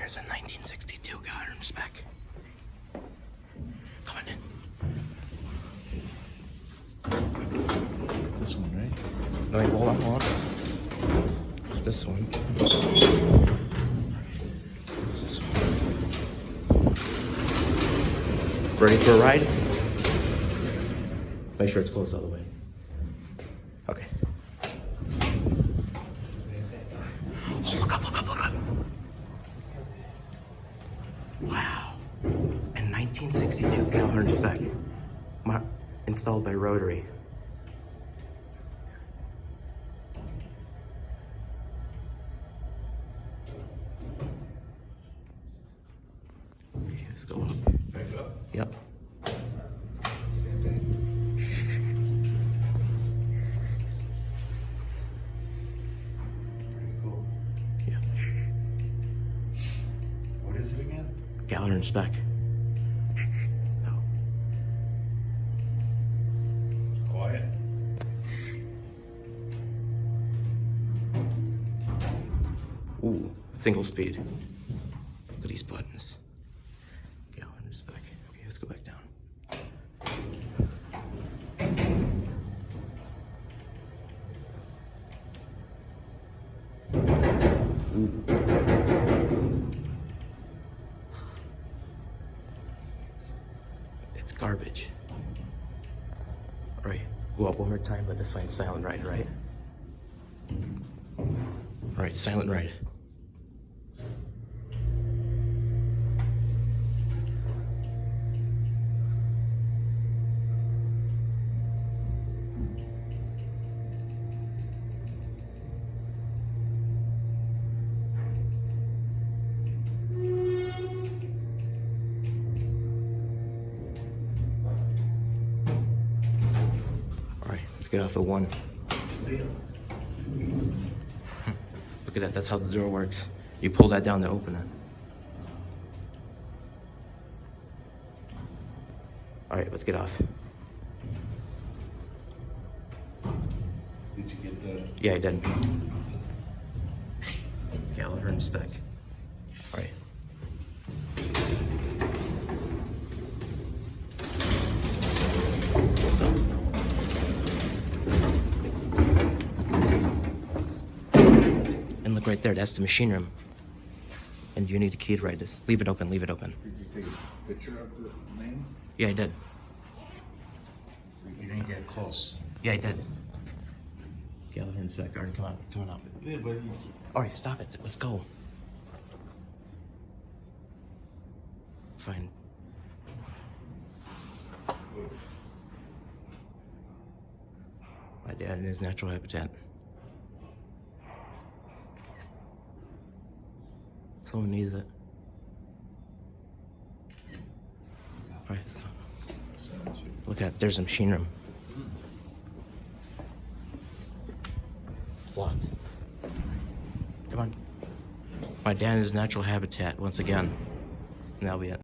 Here's a 1962 Gallaher Speck. Come on This one, right? in. Wait, hold on. It's this one. It's this one. Ready for a ride? Make sure it's closed all the way. Okay. Oh, look up. Wow. A 1962 Gallaher Speck. Installed by Rotary. Okay, let's go up. Back up. Yep. Stand back. Pretty cool. Yeah. What is it again? Gallaher Speck. No. Quiet. Ooh, single speed. Look at these buttons. Gallaher Speck. Okay, let's go back down. Ooh. It's garbage. All right, go up one more time, but this one's silent ride, right? All right, silent ride. All right, let's get off at 1. Look at that, that's how the door works. You pull that down to open it. All right, let's get off. Did you get the... Yeah, I did. Gallaher Speck. All right. And look right there, that's the machine room. And you need a key to ride this. Leave it open, leave it open. Did you take a picture of the name? Yeah, I did. You didn't get close. Yeah, I did. Gallaher Speck, already come on up. Yeah, but you... All right, stop it, let's go. Fine. My dad in his natural habitat. Someone needs it. All right, let's go. Look at it, there's a machine room. It's locked. Come on. My dad in his natural habitat once again. And that'll be it.